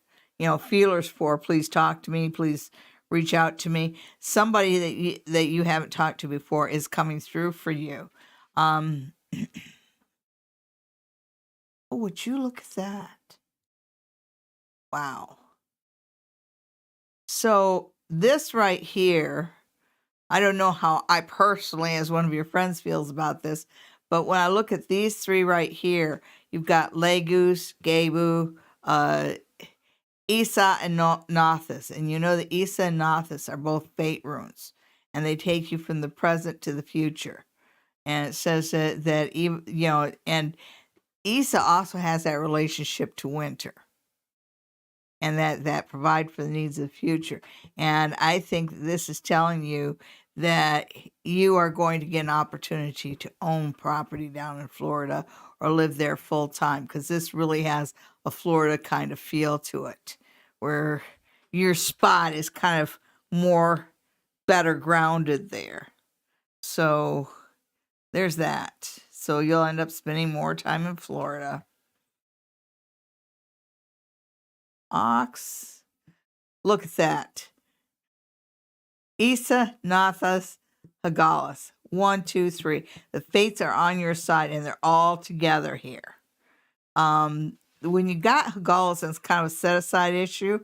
[SPEAKER 1] feelers for, please talk to me, please reach out to me. Somebody that you haven't talked to before is coming through for you. Oh, would you look at that? Wow. So this right here, I don't know how I personally, as one of your friends, feels about this, but when I look at these three right here, you've got Legus, Gebu, Isa, and Nothus. And you know that Isa and Nothus are both fate runes, and they take you from the present to the future. And it says that even, and Isa also has that relationship to winter, and that provide for the needs of the future. And I think this is telling you that you are going to get an opportunity to own property down in Florida or live there full time, because this really has a Florida kind of feel to it, where your spot is kind of more better grounded there. So there's that. So you'll end up spending more time in Florida. Ox. Look at that. Isa, Nathas, Hagalas. 1, 2, 3. The fates are on your side, and they're all together here. When you got Hagalas, and it's kind of a set-aside issue,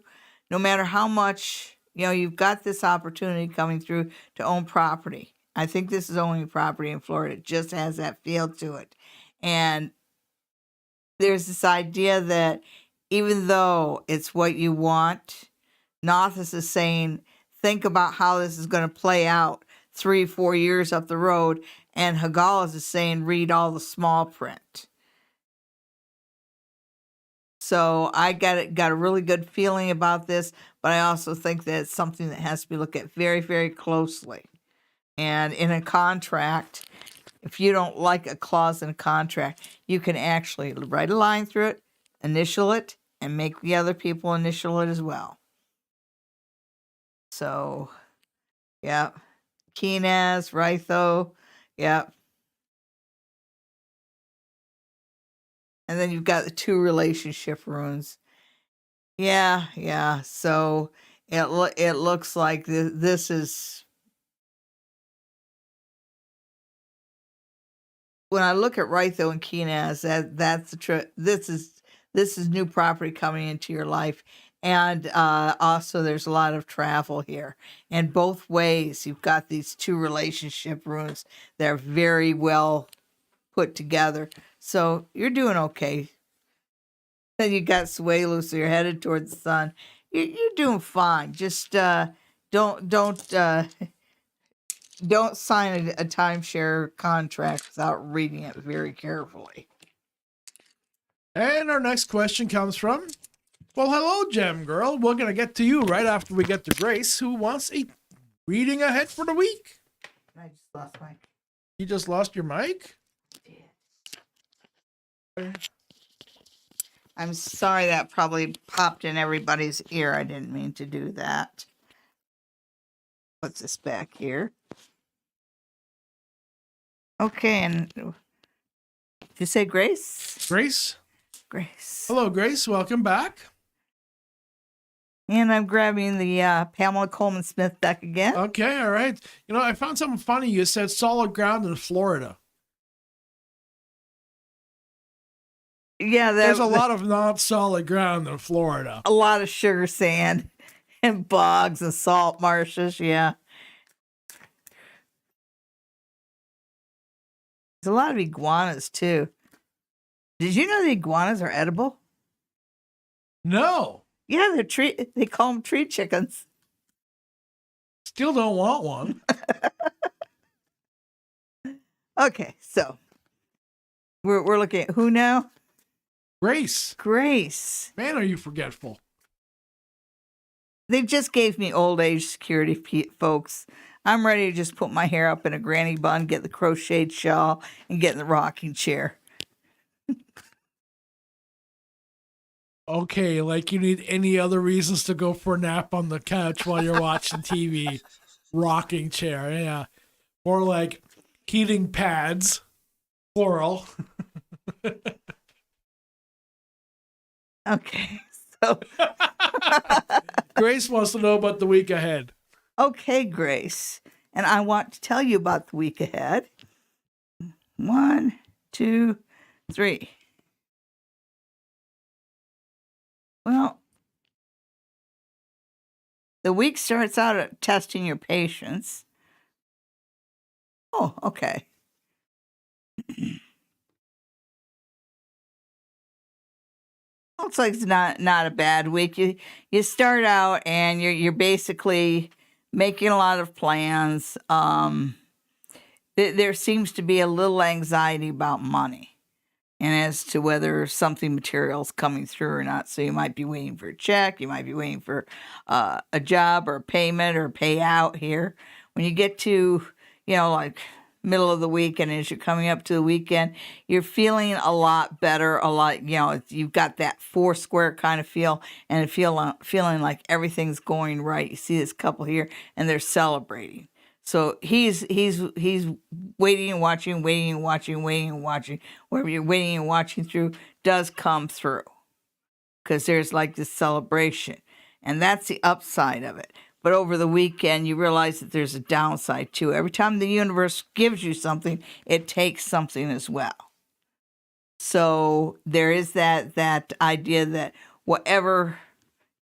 [SPEAKER 1] no matter how much, you've got this opportunity coming through to own property. I think this is owning property in Florida. It just has that feel to it. And there's this idea that even though it's what you want, Nothus is saying, think about how this is going to play out 3-4 years up the road. And Hagalas is saying, read all the small print. So I got a really good feeling about this, but I also think that it's something that has to be looked at very, very closely. And in a contract, if you don't like a clause in a contract, you can actually write a line through it, initial it, and make the other people initial it as well. So, yeah. Kinaz, Rytho, yeah. And then you've got the 2 relationship runes. Yeah. So it looks like this is, when I look at Rytho and Kinaz, that's the this is new property coming into your life. And also there's a lot of travel here. And both ways, you've got these 2 relationship runes that are very well put together. So you're doing okay. Then you got Suelu, so you're headed towards the sun. You're doing fine. Just don't sign a timeshare contract without reading it very carefully.
[SPEAKER 2] And our next question comes from, well, hello, Gem Girl. We're going to get to you right after we get to Grace, who wants a reading ahead for the week.
[SPEAKER 1] I just lost my...
[SPEAKER 2] You just lost your mic?
[SPEAKER 1] I'm sorry, that probably popped in everybody's ear. I didn't mean to do that. What's this back here? Okay, and did you say Grace?
[SPEAKER 2] Grace?
[SPEAKER 1] Grace.
[SPEAKER 2] Hello, Grace. Welcome back.
[SPEAKER 1] And I'm grabbing the Pamela Coleman Smith deck again.
[SPEAKER 2] Okay, all right. I found something funny. You said solid ground in Florida.
[SPEAKER 1] Yeah,
[SPEAKER 2] there's a lot of not solid ground in Florida.
[SPEAKER 1] A lot of sugar sand and bogs and salt marshes, yeah. There's a lot of iguanas, too. Did you know the iguanas are edible?
[SPEAKER 2] No.
[SPEAKER 1] Yeah, they call them tree chickens.
[SPEAKER 2] Still don't want one.
[SPEAKER 1] Okay, so we're looking at who now?
[SPEAKER 2] Grace.
[SPEAKER 1] Grace.
[SPEAKER 2] Man, are you forgetful.
[SPEAKER 1] They just gave me old age security, folks. I'm ready to just put my hair up in a granny bun, get the crocheted shawl, and get in the rocking chair.
[SPEAKER 2] Okay, like you need any other reasons to go for a nap on the couch while you're watching TV. Rocking chair, yeah. Or like heating pads, plural.
[SPEAKER 1] Okay, so
[SPEAKER 2] Grace wants to know about the week ahead.
[SPEAKER 1] Okay, Grace, and I want to tell you about the week ahead. 1, 2, 3. Well, The week starts out at testing your patience. Oh, okay. Looks like it's not a bad week. You start out and you're basically making a lot of plans. There seems to be a little anxiety about money and as to whether something material is coming through or not. So you might be waiting for a check, you might be waiting for a job or a payment or a payout here. When you get to, like middle of the week and as you're coming up to the weekend, you're feeling a lot better, a lot, you've got that four square kind of feel and feeling like everything's going right. You see this couple here and they're celebrating. So he's waiting and watching, waiting and watching, waiting and watching. Whatever you're waiting and watching through does come through because there's like this celebration. And that's the upside of it. But over the weekend, you realize that there's a downside too. Every time the universe gives you something, it takes something as well. So there is that idea that whatever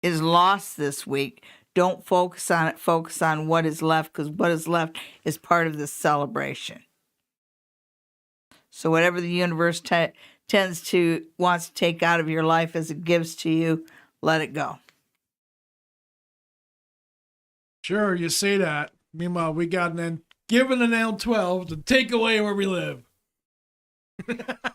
[SPEAKER 1] is lost this week, don't focus on it. Focus on what is left, because what is left is part of this celebration. So whatever the universe wants to take out of your life as it gives to you, let it go.
[SPEAKER 2] Sure, you say that. Meanwhile, we got given an L12 to take away where we live.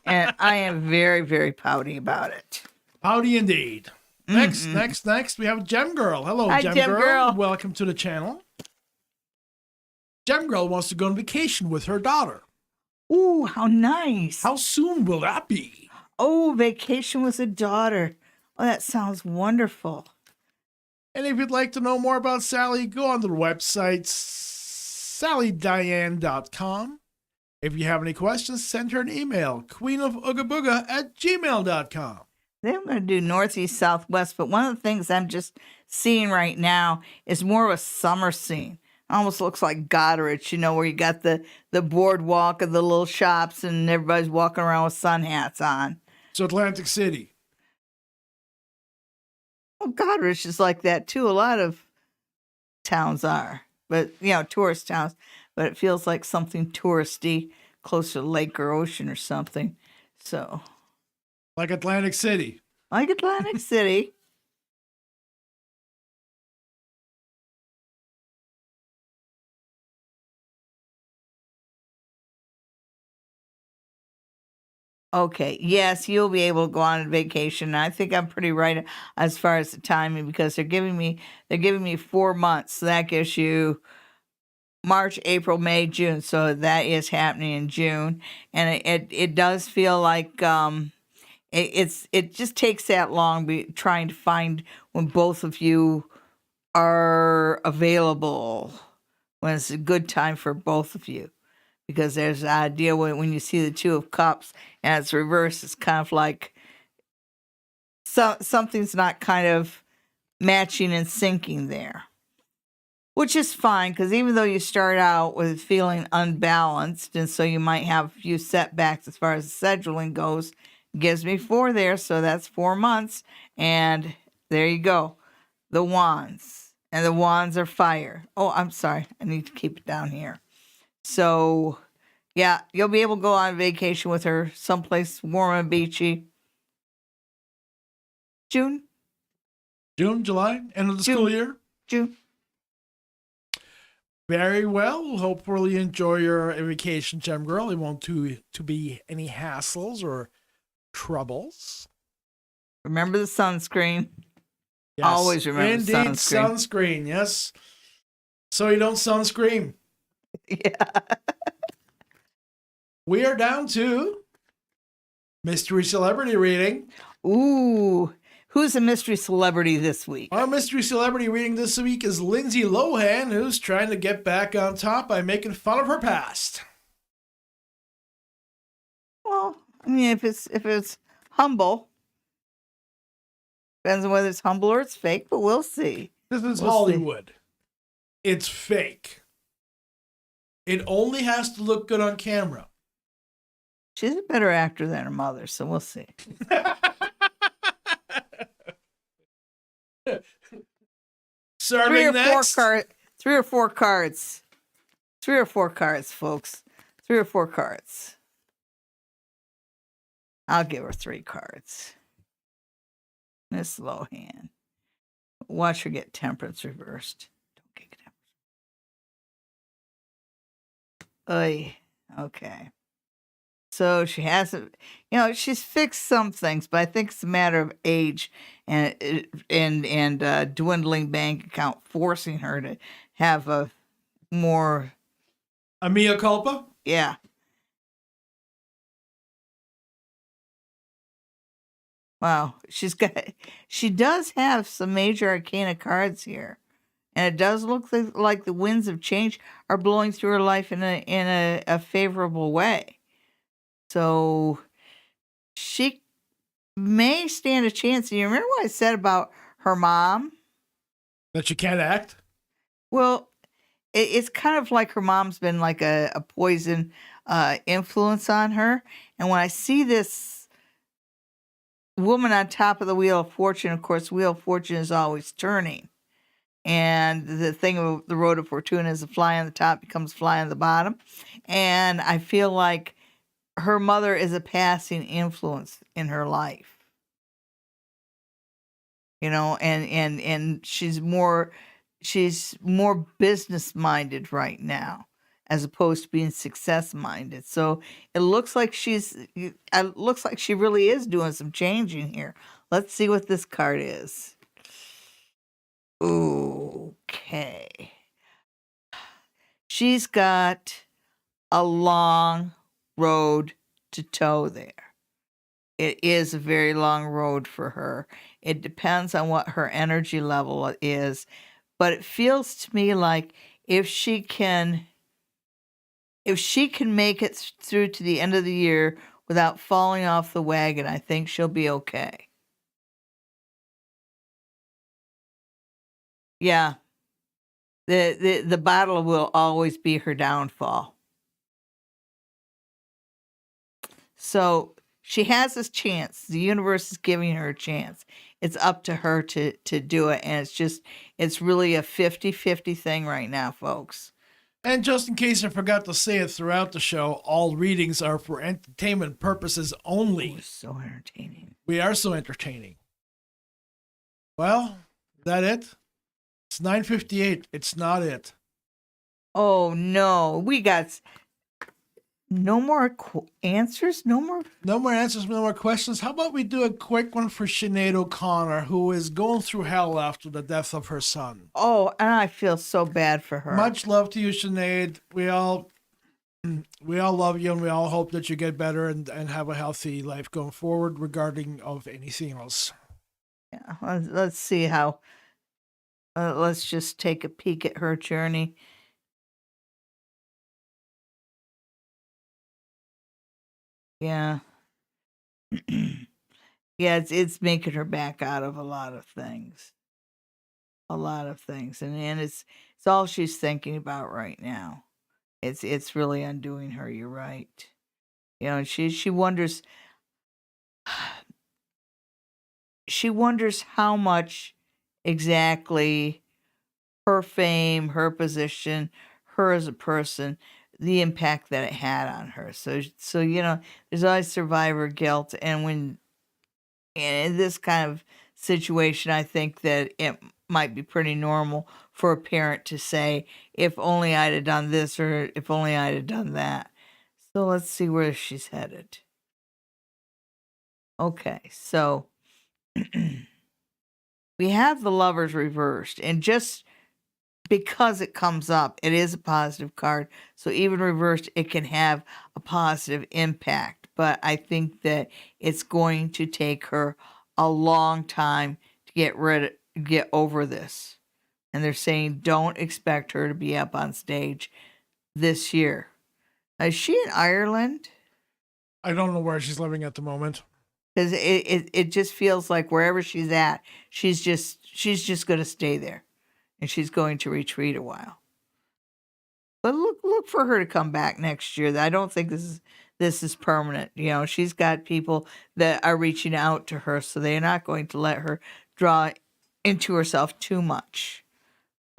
[SPEAKER 1] And I am very, very pouty about it.
[SPEAKER 2] Pouty indeed. Next, we have Gem Girl. Hello,
[SPEAKER 1] Hi,
[SPEAKER 2] Gem Girl. Welcome to the channel. Gem Girl wants to go on vacation with her daughter.
[SPEAKER 1] Ooh, how nice.
[SPEAKER 2] How soon will that be?
[SPEAKER 1] Oh, vacation with a daughter. Oh, that sounds wonderful.
[SPEAKER 2] And if you'd like to know more about Sally, go on to the website, sallydiane.com. If you have any questions, send her an email, queenofoogabuga@gmail.com.
[SPEAKER 1] Then I'm going to do northeast, southwest, but one of the things I'm just seeing right now is more of a summer scene. It almost looks like Goderich, where you got the boardwalk of the little shops and everybody's walking around with sun hats on.
[SPEAKER 2] So Atlantic City.
[SPEAKER 1] Well, Goderich is like that too. A lot of towns are, but tourist towns. But it feels like something touristy, close to lake or ocean or something. So,
[SPEAKER 2] like Atlantic City.
[SPEAKER 1] Like Atlantic City. Okay. Yes, you'll be able to go on vacation. I think I'm pretty right as far as the timing because they're giving me 4 months. So that gives you March, April, May, June. So that is happening in June, and it does feel like it just takes that long trying to find when both of you are available, when it's a good time for both of you. Because there's the idea when you see the Two of Cups and it's reversed, it's kind of like something's not kind of matching and syncing there. Which is fine, because even though you start out with feeling unbalanced, and so you might have a few setbacks as far as the scheduling goes, it gives me 4 there, so that's 4 months. And there you go. The Wands. And the Wands are fire. Oh, I'm sorry. I need to keep it down here. So, yeah, you'll be able to go on vacation with her someplace warm and beachy. June,
[SPEAKER 2] July, end of the school year?
[SPEAKER 1] June.
[SPEAKER 2] Very well. Hopefully you enjoy your vacation, Gem Girl. It won't to be any hassles or troubles.
[SPEAKER 1] Remember the sunscreen.
[SPEAKER 2] Yes.
[SPEAKER 1] Always remember
[SPEAKER 2] Indeed, sunscreen. Yes. So you don't sunscreen.
[SPEAKER 1] Yeah.
[SPEAKER 2] We are down to mystery celebrity reading.
[SPEAKER 1] Ooh. Who's a mystery celebrity this week?
[SPEAKER 2] Our mystery celebrity reading this week is Lindsay Lohan, who's trying to get back on top by making fun of her past.
[SPEAKER 1] Well, I mean, if it's humble, depends on whether it's humble or it's fake, but we'll see.
[SPEAKER 2] This is Hollywood. It's fake. It only has to look good on camera.
[SPEAKER 1] She's a better actor than her mother, so we'll see.
[SPEAKER 2] Serving next.
[SPEAKER 1] 3 or 4 cards. 3 or 4 cards, folks. 3 or 4 cards. I'll give her 3 cards. Miss Lohan. Watch her get temperance reversed. Don't get temperance. Oy. Okay. So she hasn't, she's fixed some things, but I think it's a matter of age and dwindling bank account forcing her to have a more.
[SPEAKER 2] A mea culpa?
[SPEAKER 1] Yeah. Wow. She does have some major arcana cards here. And it does look like the winds of change are blowing through her life in a favorable way. So she may stand a chance. And you remember what I said about her mom?
[SPEAKER 2] That she can't act?
[SPEAKER 1] Well, it's kind of like her mom's been like a poison influence on her. And when I see this woman on top of the Wheel of Fortune, of course, Wheel of Fortune is always turning. And the thing of the Road of Fortune is a fly on the top becomes fly on the bottom. And I feel like her mother is a passing influence in her life. And she's more business minded right now as opposed to being success minded. So it looks like she really is doing some changing here. Let's see what this card is. Okay. She's got a long road to toe there. It is a very long road for her. It depends on what her energy level is, but it feels to me like if she can make it through to the end of the year without falling off the wagon, I think she'll be okay. Yeah. The battle will always be her downfall. So she has this chance. The universe is giving her a chance. It's up to her to do it. And it's really a 50-50 thing right now, folks.
[SPEAKER 2] And just in case I forgot to say it throughout the show, all readings are for entertainment purposes only.
[SPEAKER 1] Oh, so entertaining.
[SPEAKER 2] We are so entertaining. Well, is that it? It's 9:58. It's not it.
[SPEAKER 1] Oh, no. We got no more answers? No more
[SPEAKER 2] answers, no more questions. How about we do a quick one for Sinead O'Connor, who is going through hell after the death of her son.
[SPEAKER 1] Oh, and I feel so bad for her.
[SPEAKER 2] Much love to you, Sinead. We all love you, and we all hope that you get better and have a healthy life going forward regarding of anything else.
[SPEAKER 1] Yeah, let's see how... let's just take a peek at her journey. Yeah. Yeah, it's making her back out of a lot of things. And it's all she's thinking about right now. It's really undoing her, you're right. And she wonders how much exactly her fame, her position, her as a person, the impact that it had on her. So there's always survivor guilt, and in this kind of situation, I think that it might be pretty normal for a parent to say, if only I'd have done this, or if only I'd have done that. So let's see where she's headed. Okay, so we have the Lovers reversed, and just because it comes up, it is a positive card. So even reversed, it can have a positive impact. But I think that it's going to take her a long time to get over this. And they're saying don't expect her to be up on stage this year. Is she in Ireland?
[SPEAKER 2] I don't know where she's living at the moment.
[SPEAKER 1] Because it just feels like wherever she's at, she's just going to stay there. And she's going to retreat a while. But look for her to come back next year. I don't think this is permanent. She's got people that are reaching out to her, so they're not going to let her draw into herself too much.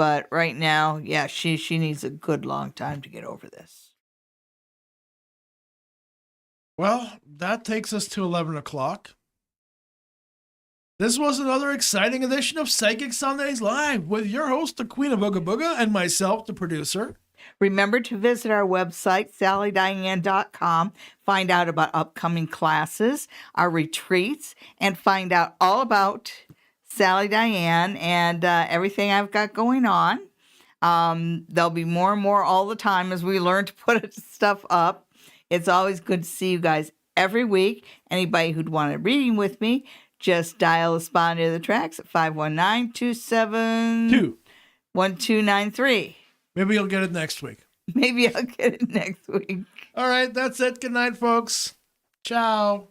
[SPEAKER 1] But right now, yeah, she needs a good long time to get over this.
[SPEAKER 2] Well, that takes us to 11 o'clock. This was another exciting edition of Psychic Sundays Live with your host, the Queen of Ooga Booga, and myself, the producer.
[SPEAKER 1] Remember to visit our website, sallydiane.com, find out about upcoming classes, our retreats, and find out all about Sally Diane and everything I've got going on. There'll be more and more all the time as we learn to put stuff up. It's always good to see you guys every week. Anybody who'd want a reading with me, just dial the spot near the tracks at 519-272-1293.
[SPEAKER 2] Maybe you'll get it next week.
[SPEAKER 1] Maybe I'll get it next week.
[SPEAKER 2] All right, that's it. Good night, folks. Ciao.